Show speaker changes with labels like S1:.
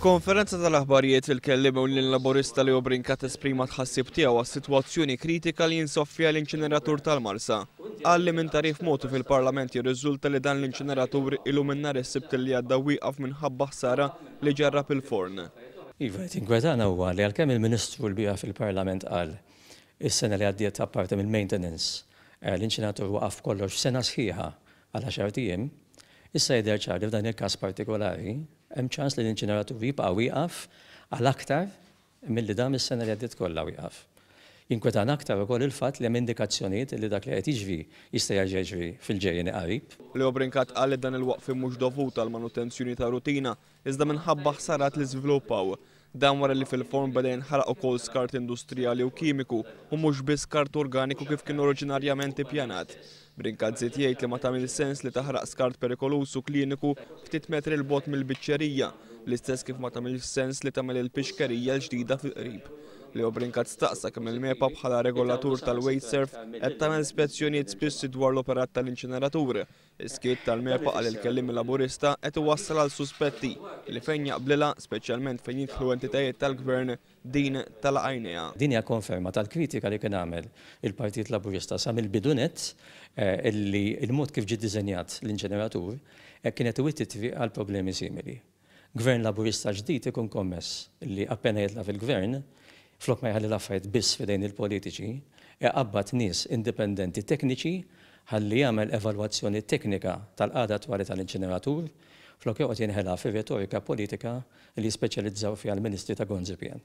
S1: F'konferenza tal-aħbarijiet il-kellim l-laborista Leo Brincat esprima tħassib tiegħu għas-sitwazzjoni kritika li jinsoffja l-inċineratur tal-Marsa. Għalli minn tarif motu fil-Parlament jirriżulta li dan l-inċineratur ilu minn nhar is-Sibt li għadda wieqaf minħabba ħsara li ġarrab il-forn.
S2: Iva, tinkwetana huwa li għalkemm il-Ministru l-bija fil-Parlament qal is-sena li għaddiet apparti mill-maintenance l-inċineratur waqaf kollox sena sħiħa għal 10 ijiem, issa jidher ċar li f'dan il-każ partikolari hemm ċans li l-inċineratur jibqa' wieqaf għal aktar milli dan is-sena li għaddiet kollha wieqaf. Jinkwetan aktar ukoll il-fatt li hemm indikazzjonijiet li dak li qed jiġri jista' jerġa' jiġri fil-ġejjeni qarib.
S1: Leo Brincat qal li dan il-waqfi mhux dovut għal manutenzjoni ta' rutina iżda minħabba ħsarat li żviluppaw. Dan wara li fil-forn beda jinħaraq ukoll skart industrijali u kimiku u mhux biss skart organiku kif kien oriġinarjament ippjanat. Brincat żied jgħid li ma tagħmel sens li taħraq skart perikolus u kliniku ftit metri l bogħod mill-biċċerija, l-istess kif ma tagħmilx sens li tagħmel il-pixkerija l-ġdida fil-qrib. Leo Brincat staqsa kemm il-MEPA bħala regolatur tal-Waste Surf qed tagħmel ispezzjonijiet spiss dwar l-operat tal-inċineratur. Is-skiet tal-MEPA qal il-kellim laburista qed iwassal għal suspetti li fejn jaqblilha speċjalment fejn jidħlu entitajiet tal-Gvern din tal-għajnejha.
S2: Din hija konferma tal-kritika li kien għamel il-Partit Laburista sa mill-bidunet illi il-mod kif ġie ddiżenjat l-inċineratur kienet iwitt triq għal problemi simili. Gvern Laburista ġdid ikun kommess li appena jitla fil-Gvern flok ma jħalli l-affarijiet biss f'idejn il-politiċi, qabad nies indipendenti tekniċi ħalli jagħmel evalwazzjoni teknika tal-qagħda attwali tal-inċineratur flok joqgħod jinħela fir-retorika politika li jispeċjalizzaw fiha l-Ministri ta' Gonzipjan.